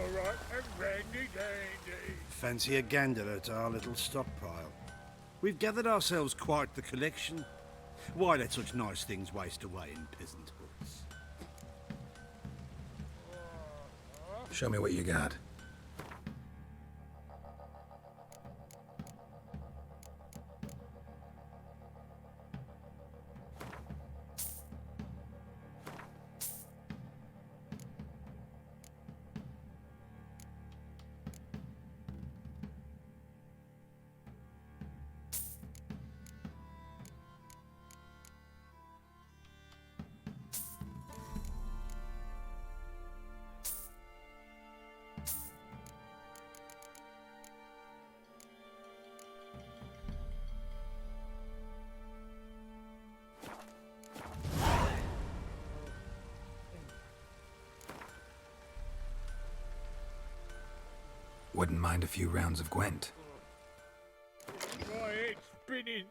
right and randy dandy. Fancy a gander at our little stockpile. We've gathered ourselves quite the collection. Why let such nice things waste away in peasant huts? Show me what you got. Wouldn't mind a few rounds of Gwent. My head's spinning.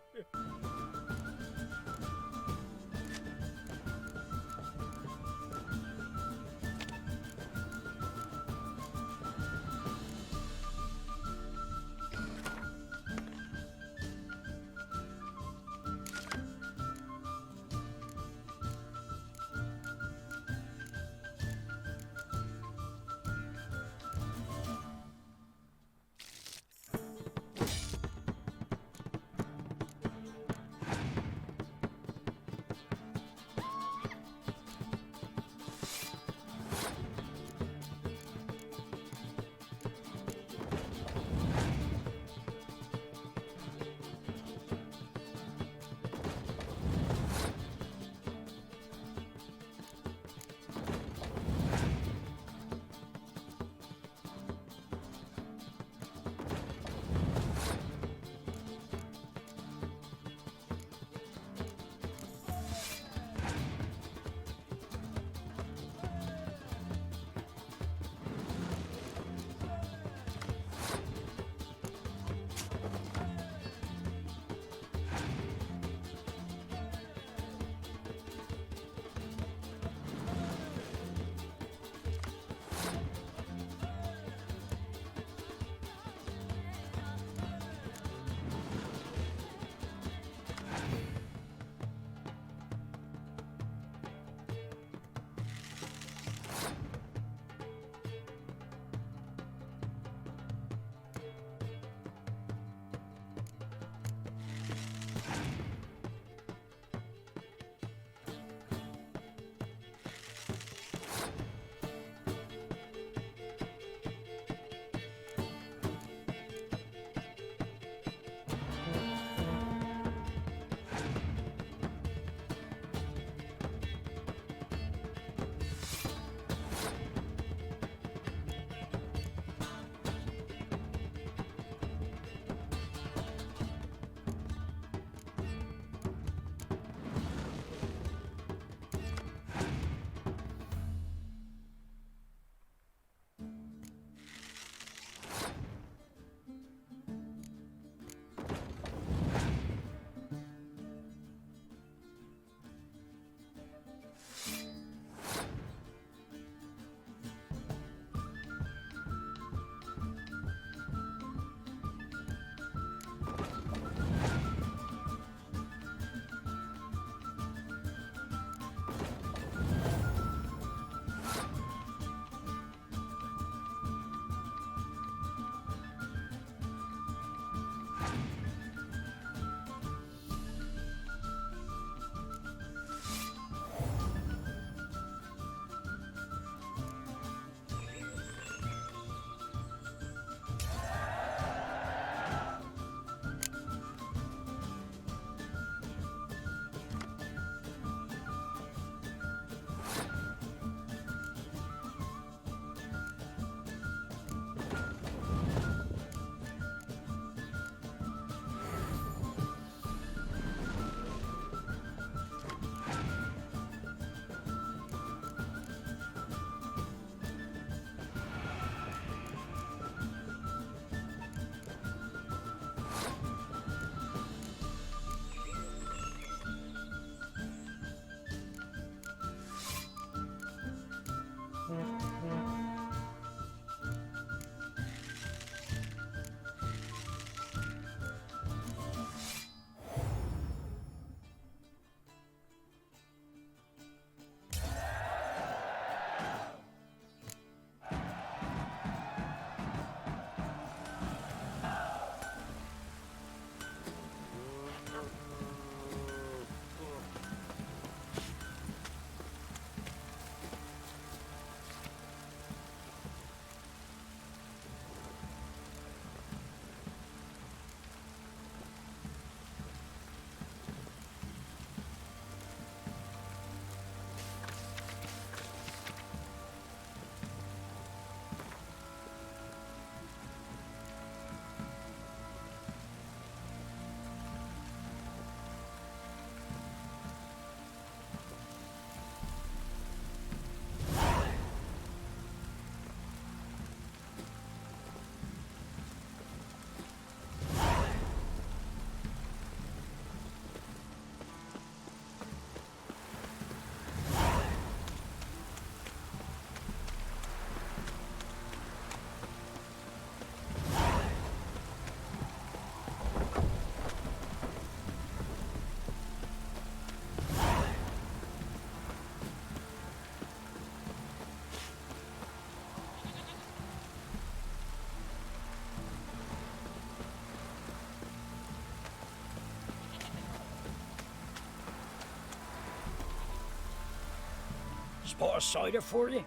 Spot of cider for you?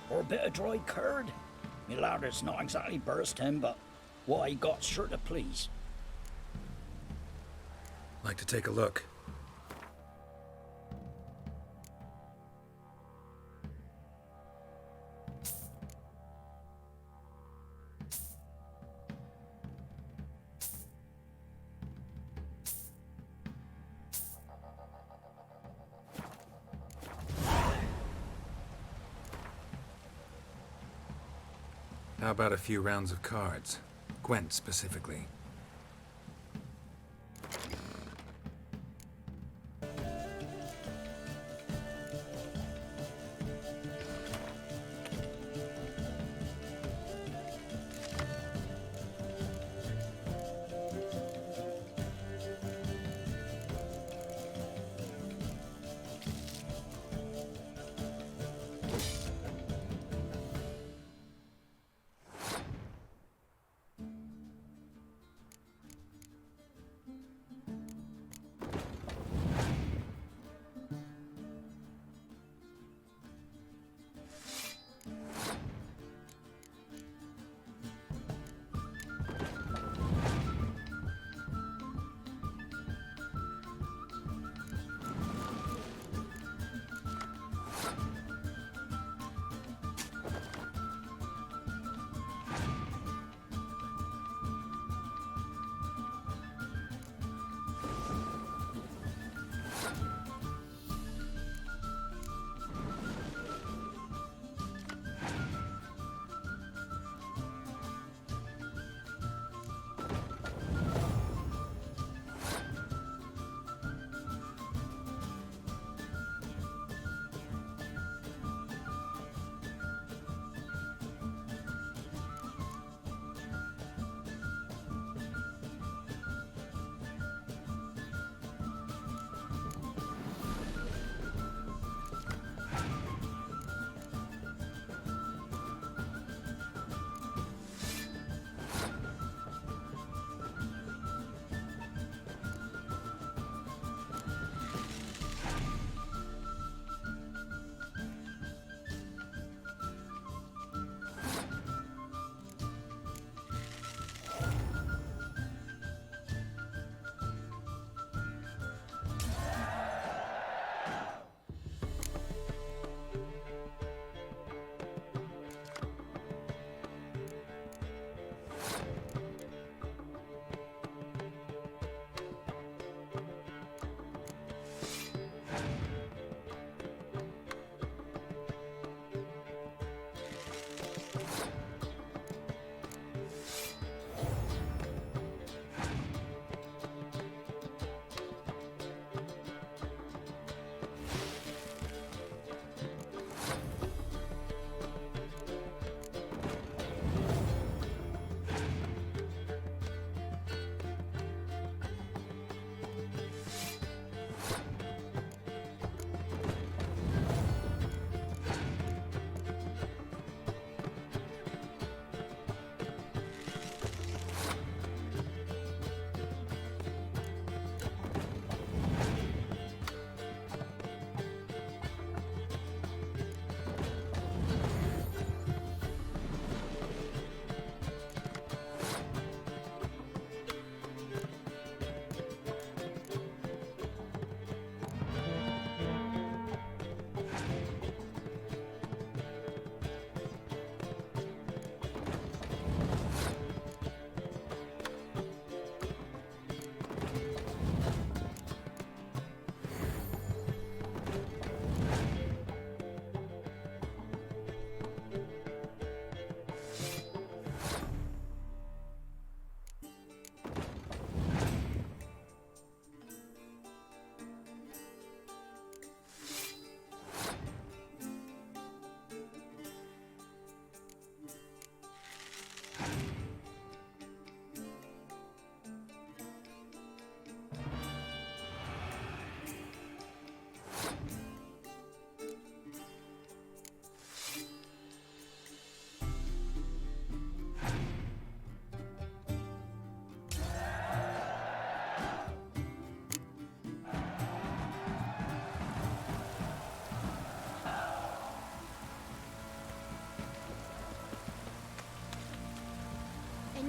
Or a bit of dry curd? Me lad, it's not exactly bursting, but what I got's sure to please. Like to take a look. How about a few rounds of cards? Gwent specifically.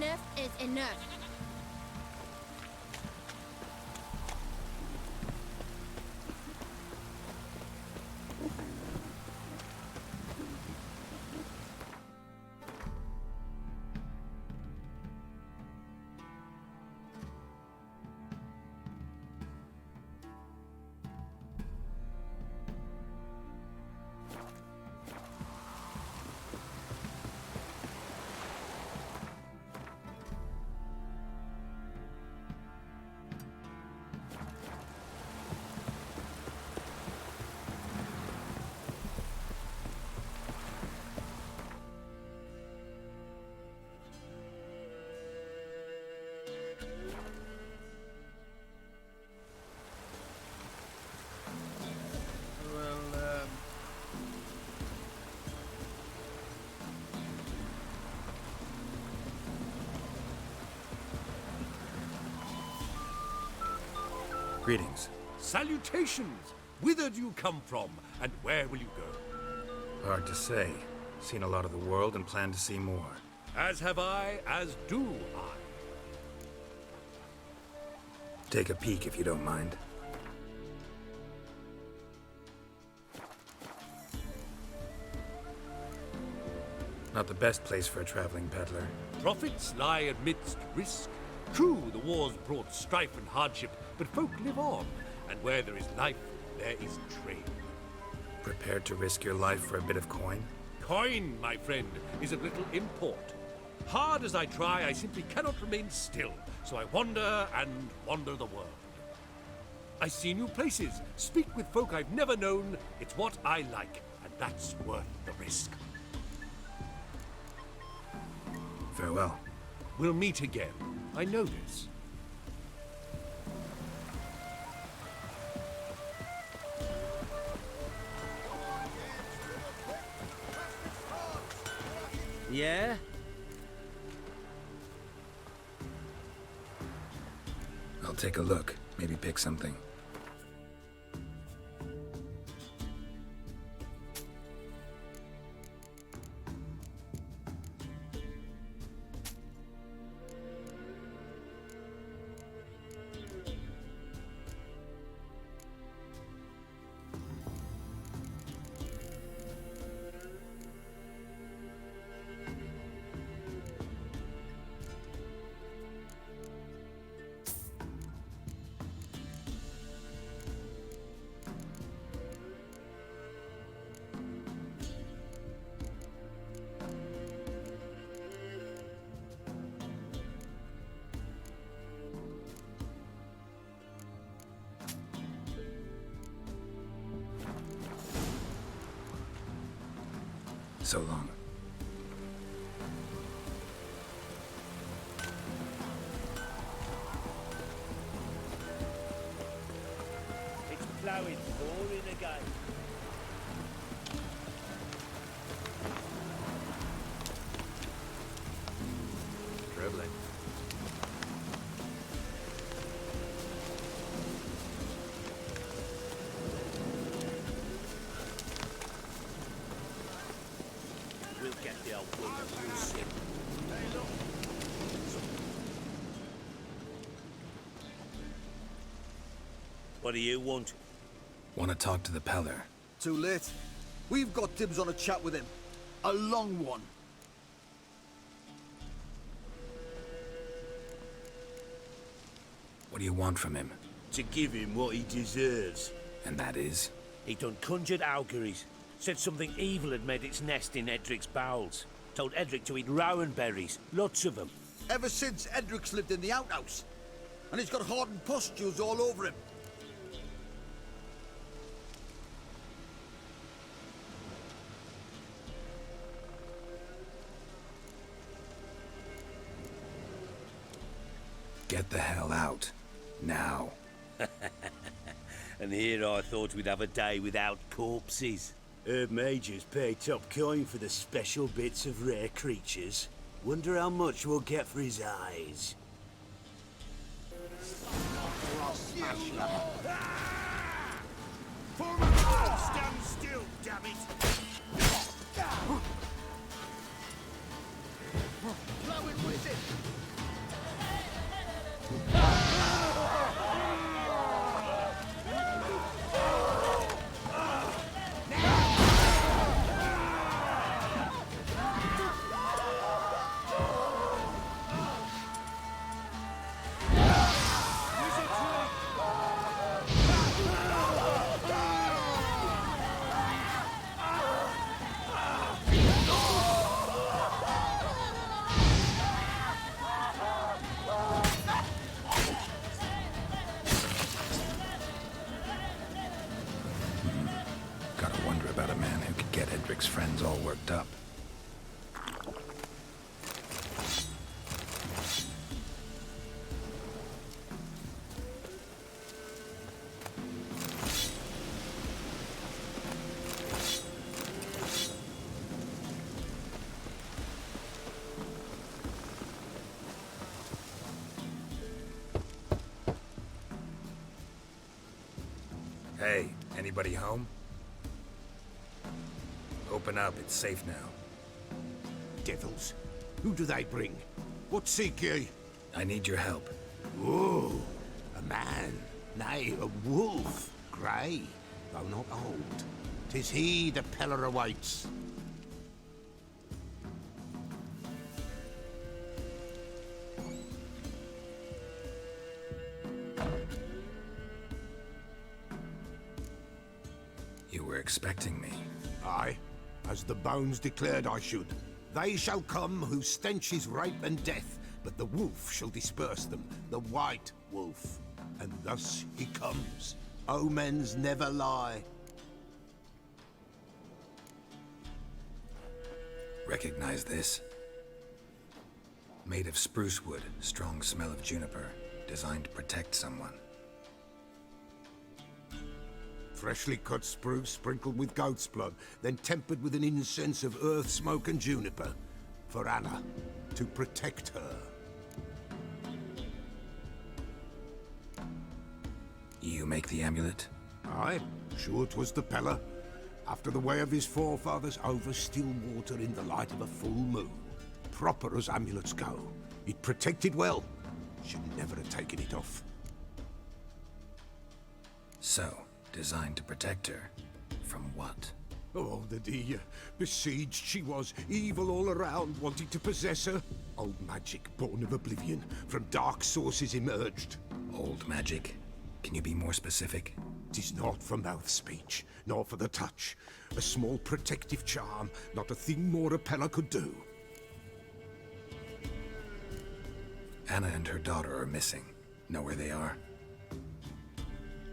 enough is enough. Greetings. Salutations! Whither do you come from, and where will you go? Hard to say. Seen a lot of the world and plan to see more. As have I, as do I. Take a peek if you don't mind. Not the best place for a traveling peddler. Profits lie amidst risk. True, the wars brought strife and hardship, but folk live on, and where there is life, there is trade. Prepared to risk your life for a bit of coin? Coin, my friend, is of little import. Hard as I try, I simply cannot remain still, so I wander and wander the world. I see new places, speak with folk I've never known. It's what I like, and that's worth the risk. Farewell. We'll meet again. I know this. Yeah? I'll take a look. Maybe pick something. So long. It's ploughing, pouring again. Dribbling. We'll get the old woman, you'll see. What do you want? Want to talk to the peddler. Too late. We've got dibs on a chat with him. A long one. What do you want from him? To give him what he deserves. And that is? He done conjured auguries. Said something evil had made its nest in Edric's bowels. Told Edric to eat rowan berries. Lots of them. Ever since Edric's lived in the outhouse. And he's got hardened pustules all over him. Get the hell out. Now. And here I thought we'd have a day without corpses. Herb Majors pay top coin for the special bits of rare creatures. Wonder how much we'll get for his eyes. Stand still, damn it! Blowing with it! about a man who could get Edric's friends all worked up. Hey, anybody home? Open up, it's safe now. Devils. Who do they bring? What seek ye? I need your help. Oh, a man. Nay, a wolf. Grey, though not old. 'Tis he the Peller awaits. You were expecting me. Aye, as the bones declared I should. They shall come whose stench is rape and death, but the wolf shall disperse them, the white wolf. And thus he comes. Omens never lie. Recognize this? Made of spruce wood, strong smell of juniper, designed to protect someone. Freshly cut spruce sprinkled with goat's blood, then tempered with an incense of earth, smoke and juniper. For Anna, to protect her. You make the amulet? Aye, sure 'twas the Peller. After the way of his forefathers, over still water in the light of a full moon. Proper as amulets go. It protected well. Should never have taken it off. So, designed to protect her. From what? Oh, the besieged she was, evil all around, wanting to possess her. Old magic, born of oblivion, from dark sources emerged. Old magic? Can you be more specific? 'Tis not for mouth speech, nor for the touch. A small protective charm, not a thing more a Peller could do. Anna and her daughter are missing. Know where they are?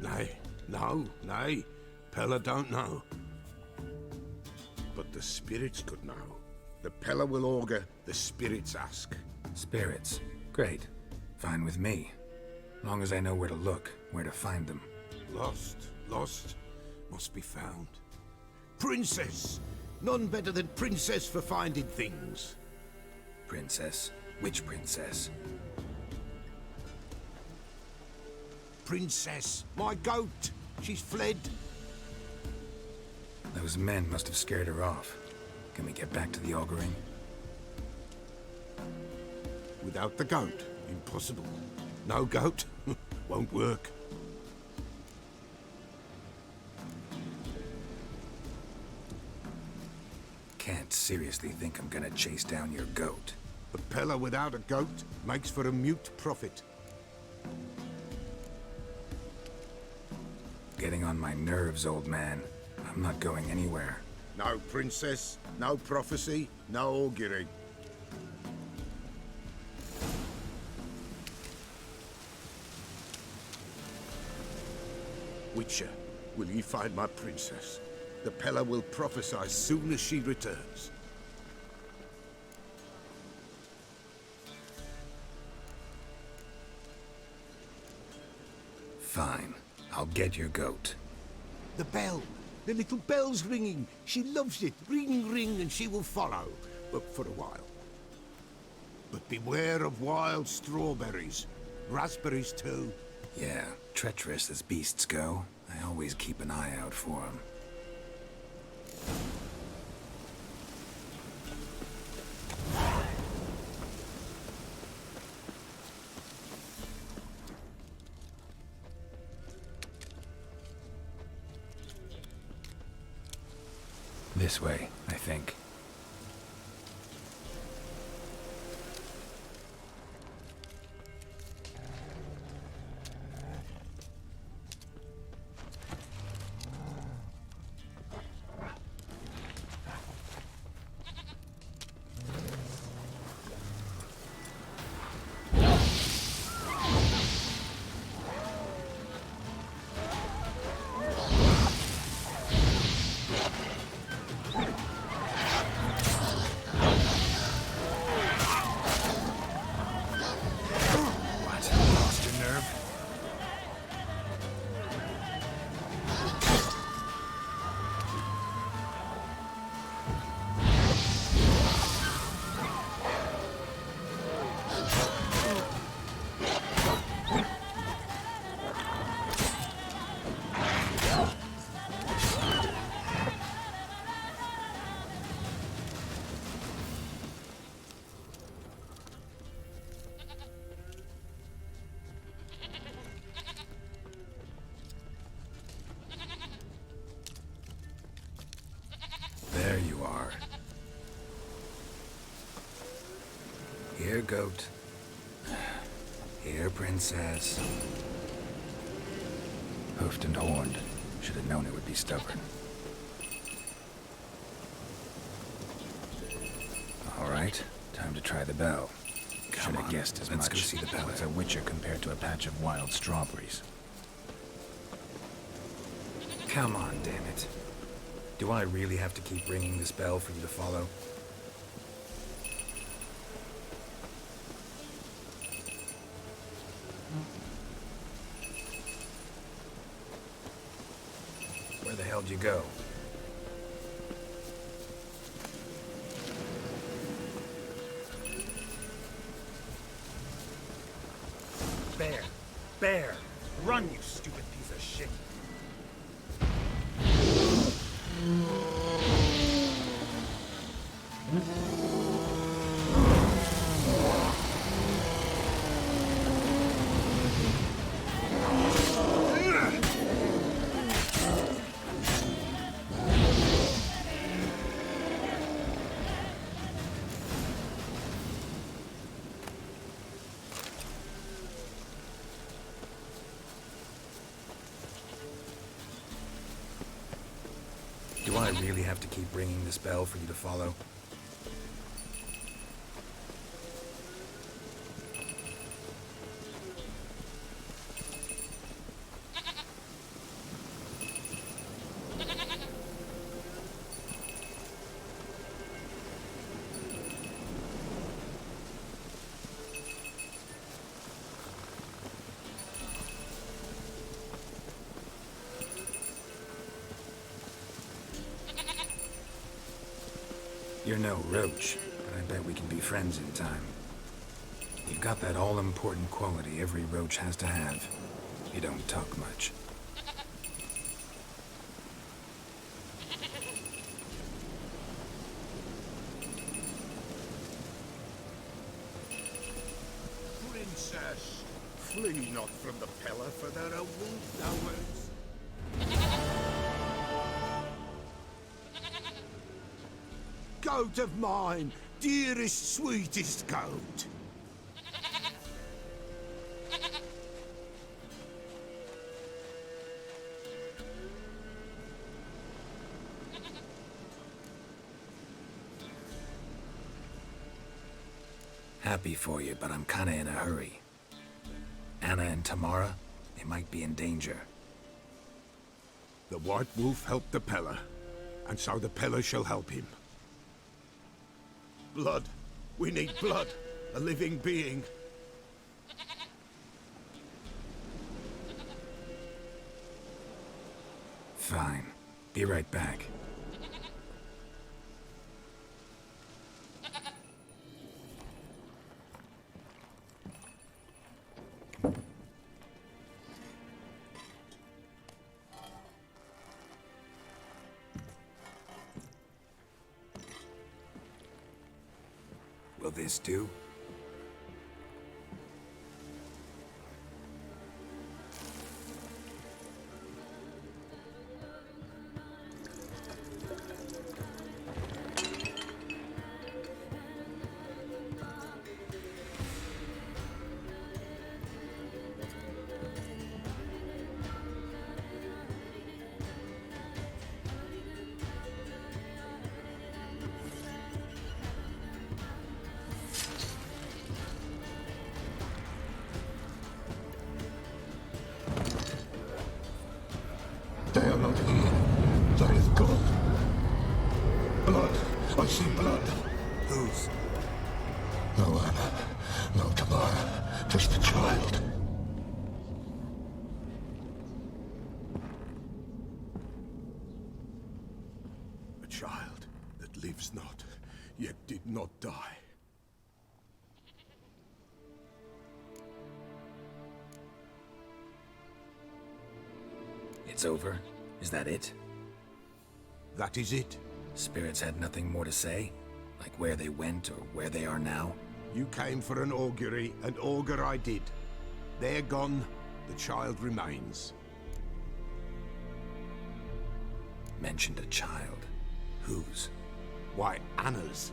Nay, nay. Peller don't know. But the spirits could know. The Peller will augur, the spirits ask. Spirits. Great. Fine with me. Long as I know where to look, where to find them. Lost. Must be found. Princess! None better than Princess for finding things. Princess? Which princess? Princess, my goat! She's fled. Those men must have scared her off. Can we get back to the auguring? Without the goat, impossible. No goat, won't work. Can't seriously think I'm gonna chase down your goat. A Peller without a goat makes for a mute prophet. Getting on my nerves, old man. I'm not going anywhere. No princess, no prophecy, no augury. Witcher, will ye find my princess? The Peller will prophesy soon as she returns. Fine. I'll get your goat. The bell! The little bell's ringing. She loves it. Ring, ring, and she will follow. But for a while. But beware of wild strawberries. Raspberries, too. Yeah, treacherous as beasts go. I always keep an eye out for them. This way, I think. Here, goat. Here, princess. Hoofed and horned. Should have known it would be stubborn. All right, time to try the bell. Should have guessed as much. Let's go see the bell. It's a witcher compared to a patch of wild strawberries. Come on, damn it. Do I really have to keep ringing this bell for you to follow? Where the hell did you go? Bear! Bear! Run, you stupid piece of shit! Do I really have to keep ringing this bell for you to follow? You're no roach, but I bet we can be friends in time. You've got that all-important quality every roach has to have. You don't talk much. Princess, flee not from the pillar, for there are wolf hours. Goat of mine, dearest, sweetest goat. Happy for you, but I'm kinda in a hurry. Anna and Tamara, they might be in danger. The White Wolf helped the Peller, and so the Peller shall help him. Blood. We need blood. A living being. Fine. Be right back. Will this do? They are not here. That is God. Blood. I see blood. Whose? No Anna. No Tamara. Just the child. A child that lives not, yet did not die. It's over? Is that it? That is it. Spirits had nothing more to say? Like where they went or where they are now? You came for an augury, and augur I did. They're gone, the child remains. Mentioned a child. Whose? Why, Anna's.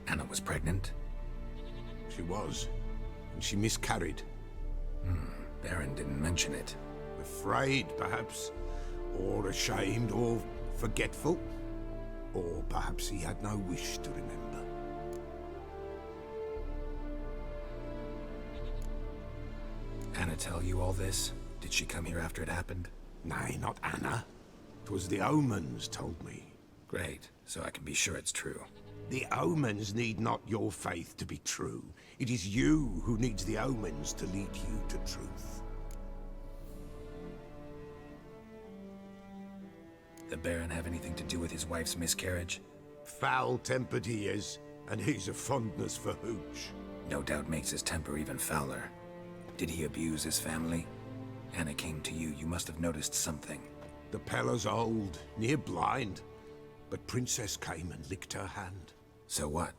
Anna was pregnant? She was. And she miscarried. Baron didn't mention it. Afraid, perhaps. Or ashamed, or forgetful. Or perhaps he had no wish to remember. Anna tell you all this? Did she come here after it happened? Nay, not Anna. 'Twas the omens told me. Great, so I can be sure it's true. The omens need not your faith to be true. It is you who needs the omens to lead you to truth. The Baron have anything to do with his wife's miscarriage? Foul-tempered he is, and he's a fondness for hooch. No doubt makes his temper even fouler. Did he abuse his family? Anna came to you, you must have noticed something. The Pella's old, near blind, but Princess came and licked her hand. So what?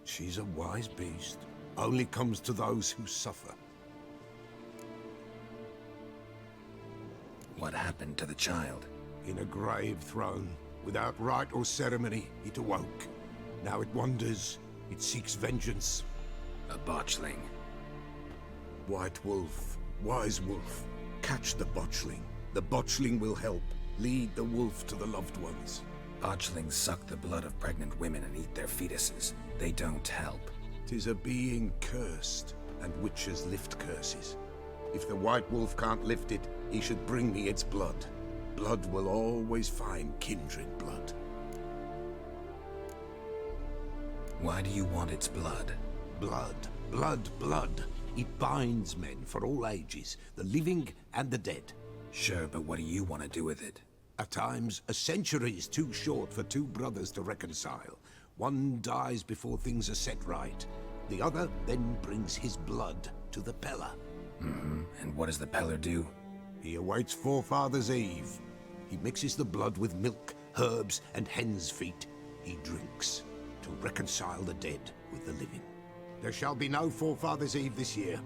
She's a wise beast. Only comes to those who suffer. What happened to the child? In a grave thrown, without rite or ceremony, it awoke. Now it wanders, it seeks vengeance. A botchling. White wolf, wise wolf, catch the botchling. The botchling will help, lead the wolf to the loved ones. Botchlings suck the blood of pregnant women and eat their fetuses. They don't help. 'Tis a being cursed, and witches lift curses. If the white wolf can't lift it, he should bring me its blood. Blood will always find kindred blood. Why do you want its blood? Blood, blood, blood. It binds men for all ages, the living and the dead. Sure, but what do you want to do with it? At times, a century is too short for two brothers to reconcile. One dies before things are set right. The other then brings his blood to the Pella. And what does the Peller do? He awaits Forefather's Eve. He mixes the blood with milk, herbs, and hen's feet. He drinks to reconcile the dead with the living. There shall be no Forefather's Eve this year,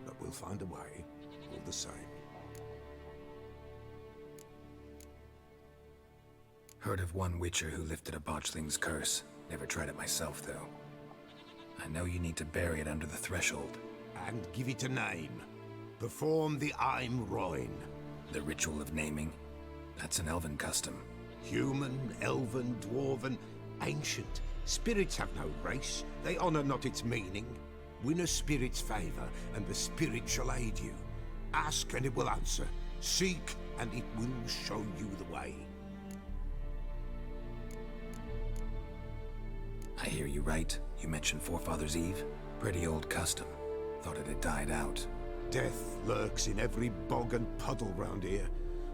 but we'll find a way, all the same. Heard of one witcher who lifted a botchling's curse. Never tried it myself, though. I know you need to bury it under the threshold. And give it a name. Perform the Aim Roin. The ritual of naming? That's an elven custom. Human, elven, dwarven, ancient. Spirits have no race. They honor not its meaning. Win a spirit's favor, and the spirit shall aid you. Ask, and it will answer. Seek, and it will show you the way. I hear you right. You mentioned Forefather's Eve? Pretty old custom. Thought it had died out. Death lurks in every bog and puddle round here.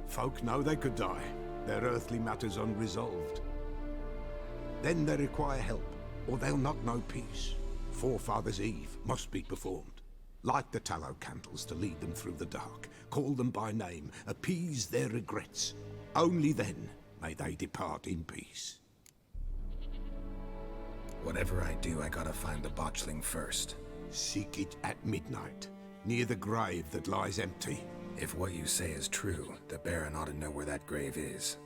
Folk know they could die, their earthly matters unresolved. Then they require help, or they'll not know peace. Forefather's Eve must be performed. Light the tallow candles to lead them through the dark. Call them by name, appease their regrets. Only then may they depart in peace. Whatever I do, I gotta find the botchling first. Seek it at midnight, near the grave that lies empty. If what you say is true, the Baron ought to know where that grave is.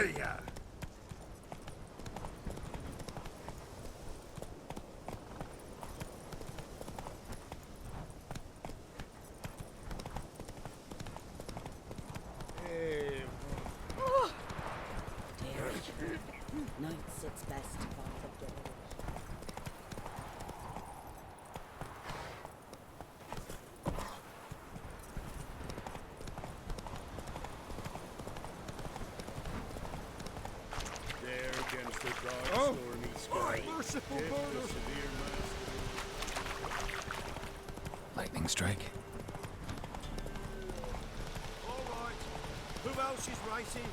Hiya! Night sits best by the door. There against the dark, stormy sky. Merciful Death, the murder! severe master. Lightning strike? All right. Who else is racing?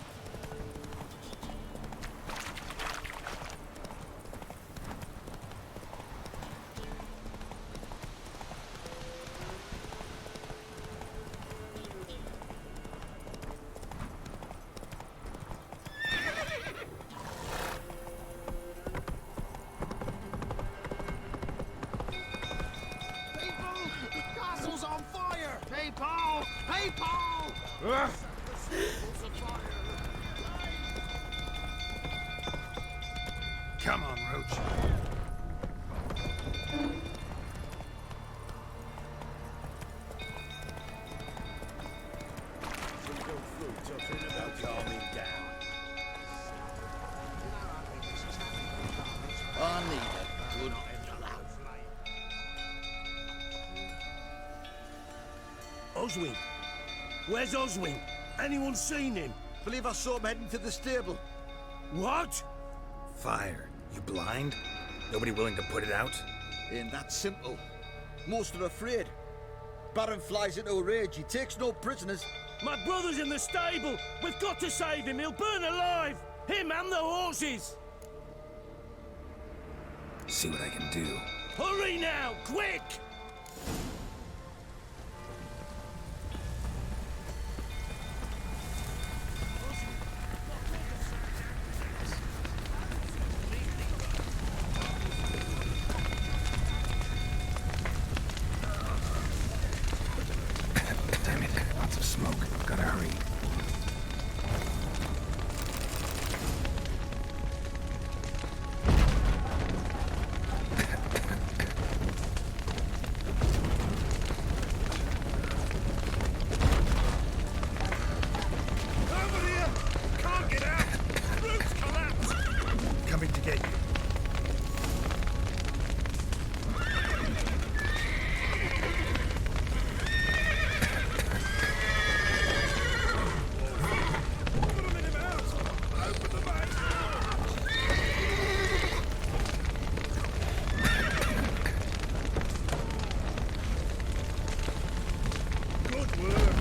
Castle's on fire! People! People! Come on, Roach. Calming down. I need a good Oswin. Where's Oswin? Anyone seen him? Believe I saw him heading to the stable. What? Fire. You blind? Nobody willing to put it out? Ain't that simple. Most are afraid. Baron flies into a rage. He takes no prisoners. My brother's in the stable. We've got to save him. He'll burn alive. Him and the horses. See what I can do. Hurry now, quick! Damn it. Lots of smoke. Gotta hurry. Over here! Can't get out! Roof's collapsed! Coming to get you. Put him in him out! Open the back door! Good work!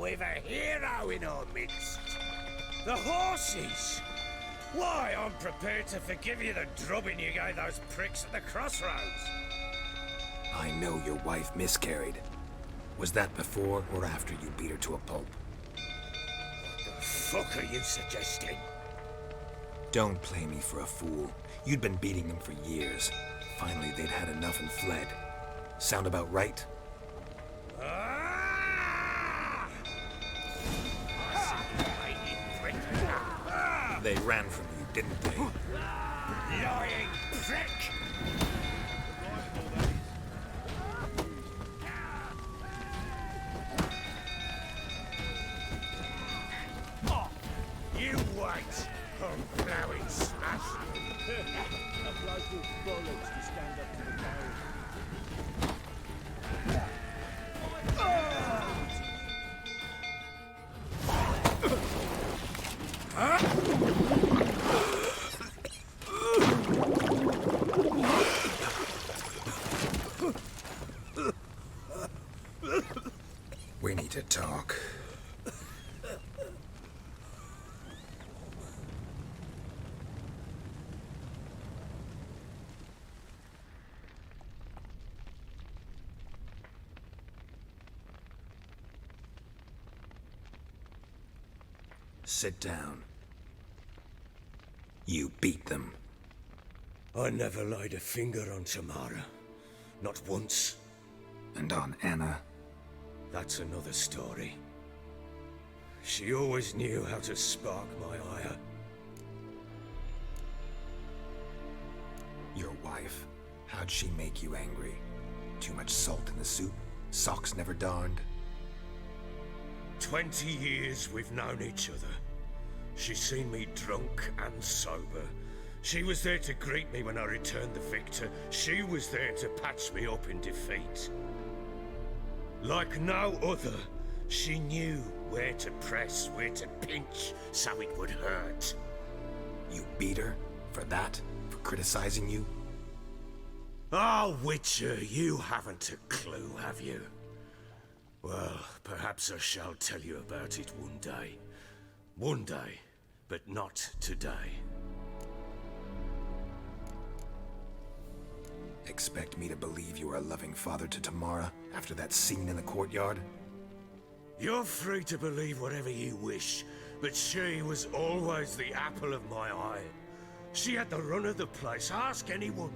We've a hero in our midst. The horses. Why, I'm prepared to forgive you the drubbing you gave those pricks at the crossroads. I know your wife miscarried. Was that before or after you beat her to a pulp? What the fuck are you suggesting? Don't play me for a fool. You'd been beating them for years. Finally, they'd had enough and fled. Sound about right? Ah! They ran from you, didn't they? Lying prick! You wait, plowing smash! A bloke with bollocks to stand up to the barrel. We need to talk. Sit down. You beat them. I never laid a finger on Tamara. Not once. And on Anna? That's another story. She always knew how to spark my ire. Your wife, how'd she make you angry? Too much salt in the soup? Socks never darned? 20 years we've known each other. She's seen me drunk and sober. She was there to greet me when I returned the victor. She was there to patch me up in defeat. Like no other, she knew where to press, where to pinch, so it would hurt. You beat her? For that? For criticizing you? Oh, Witcher, you haven't a clue, have you? Well, perhaps I shall tell you about it one day. One day, but not today. Expect me to believe you are a loving father to Tamara after that scene in the courtyard? You're free to believe whatever you wish, but she was always the apple of my eye. She had the run of the place, ask anyone.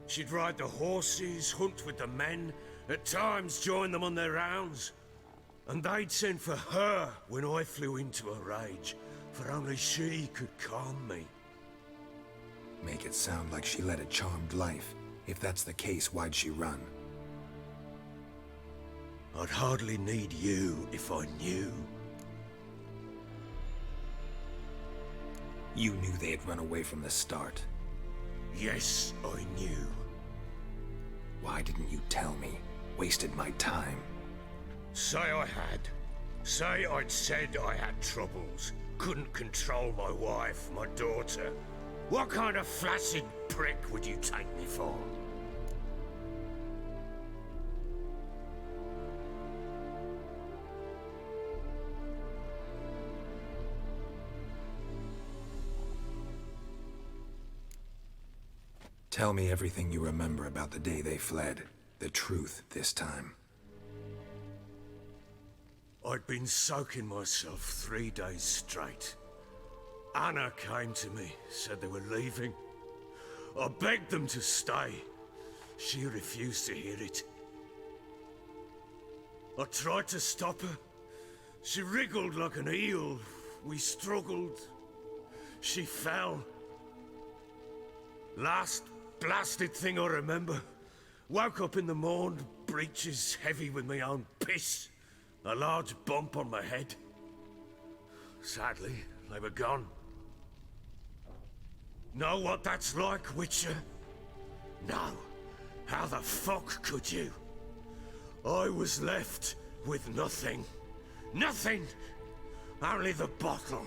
She'd ride the horses, hunt with the men, at times join them on their rounds. And they'd send for her when I flew into a rage, for only she could calm me. Make it sound like she led a charmed life. If that's the case, why'd she run? I'd hardly need you if I knew. You knew they had run away from the start. Yes, I knew. Why didn't you tell me? Wasted my time. Say I had. Say I'd said I had troubles. Couldn't control my wife, my daughter. What kind of flaccid prick would you take me for? Tell me everything you remember about the day they fled. The truth this time. I'd been soaking myself 3 days straight. Anna came to me, said they were leaving. I begged them to stay. She refused to hear it. I tried to stop her. She wriggled like an eel. We struggled. She fell. Last blasted thing I remember. Woke up in the morn, breeches heavy with my own piss. A large bump on my head. Sadly, they were gone. Know what that's like, Witcher? No. How the fuck could you? I was left with nothing. Nothing! Only the bottle.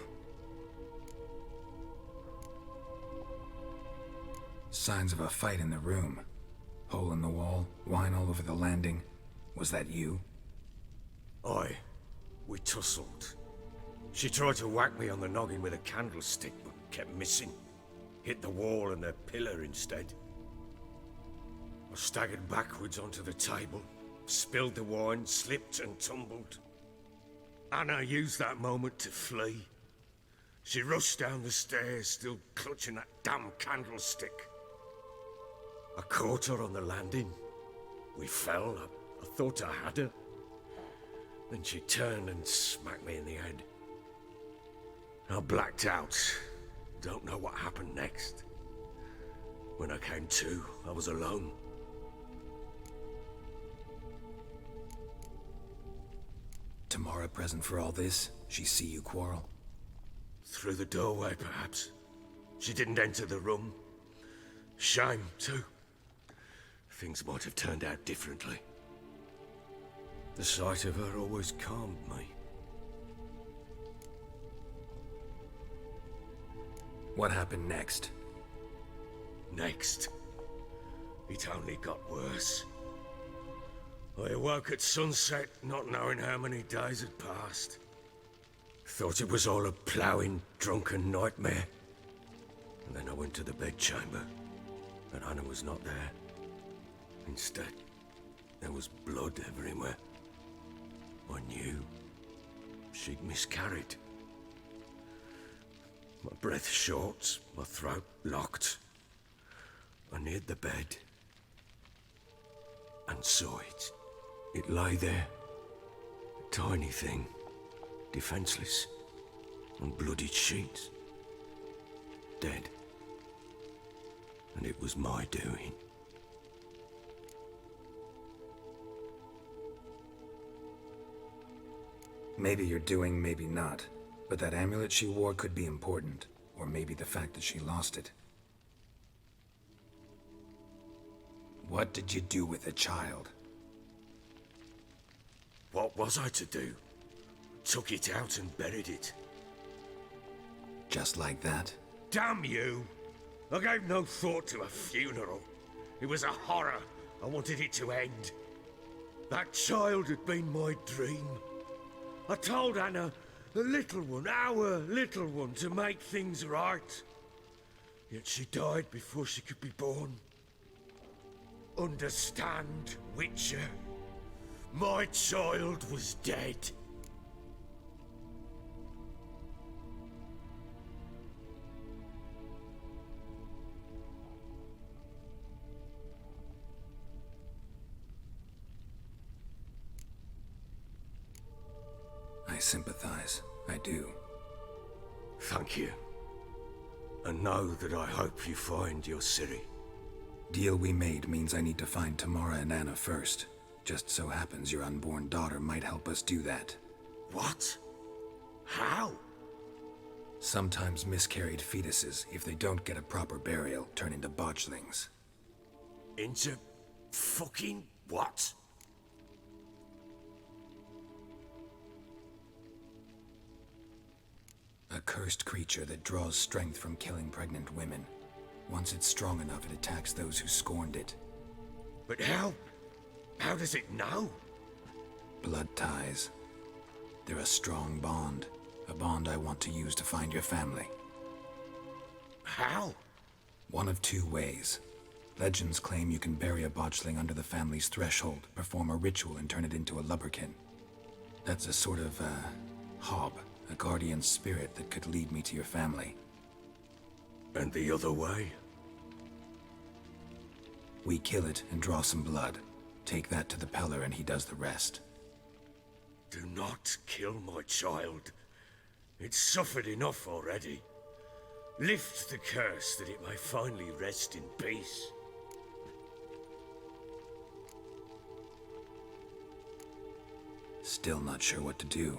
Signs of a fight in the room. Hole in the wall, wine all over the landing. Was that you? Aye. We tussled. She tried to whack me on the noggin with a candlestick, but kept missing. Hit the wall and a pillar instead. I staggered backwards onto the table, spilled the wine, slipped and tumbled. Anna used that moment to flee. She rushed down the stairs, still clutching that damn candlestick. I caught her on the landing. We fell. I thought I had her. Then she turned and smacked me in the head. I blacked out. Don't know what happened next. When I came to, I was alone. Tamara present for all this? She see you quarrel? Through the doorway, perhaps. She didn't enter the room. Shame, too. Things might have turned out differently. The sight of her always calmed me. What happened next? Next? It only got worse. I awoke at sunset, not knowing how many days had passed. Thought it was all a ploughing, drunken nightmare. And then I went to the bedchamber, and Anna was not there. Instead, there was blood everywhere. I knew. she'd miscarried. My breath short, my throat locked. I neared the bed and saw it. It lay there, a tiny thing, defenseless, on bloodied sheets, dead. And it was my doing. Maybe you're doing, maybe not. But that amulet she wore could be important. Or maybe the fact that she lost it. What did you do with the child? What was I to do? Took it out and buried it. Just like that? Damn you! I gave no thought to a funeral. It was a horror. I wanted it to end. That child had been my dream. I told Anna, the little one, our little one, to make things right. Yet she died before she could be born. Understand, Witcher? My child was dead. I sympathize. I do. Thank you. And know that I hope you find your Ciri. Deal we made means I need to find Tamara and Anna first. Just so happens your unborn daughter might help us do that. What? How? Sometimes miscarried fetuses, if they don't get a proper burial, turn into botchlings. Into fucking what? A cursed creature that draws strength from killing pregnant women. Once it's strong enough, it attacks those who scorned it. But how? How does it know? Blood ties. They're a strong bond. A bond I want to use to find your family. How? One of two ways. Legends claim you can bury a botchling under the family's threshold, perform a ritual, and turn it into a lubberkin. That's a sort of, hob. A guardian spirit that could lead me to your family. And the other way? We kill it and draw some blood. Take that to the Peller and he does the rest. Do not kill my child. It's suffered enough already. Lift the curse that it may finally rest in peace. Still not sure what to do.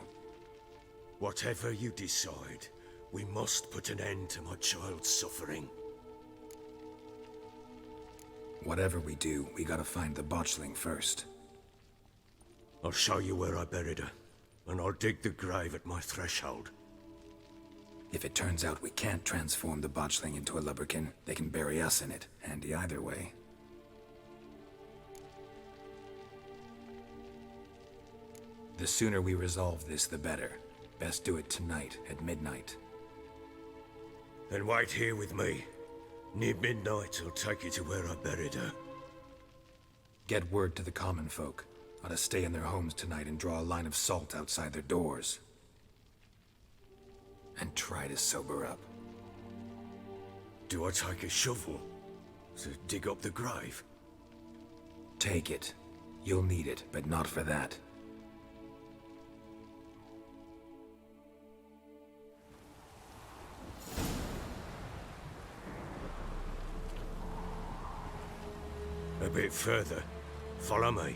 Whatever you decide, we must put an end to my child's suffering. Whatever we do, we gotta find the botchling first. I'll show you where I buried her, and I'll dig the grave at my threshold. If it turns out we can't transform the botchling into a lubberkin, they can bury us in it. Handy either way. The sooner we resolve this, the better. Best do it tonight, at midnight. Then wait here with me. Near midnight, I'll take you to where I buried her. Get word to the common folk. Ought to stay in their homes tonight and draw a line of salt outside their doors. And try to sober up. Do I take a shovel to dig up the grave? Take it. You'll need it, but not for that. A bit further. Follow me.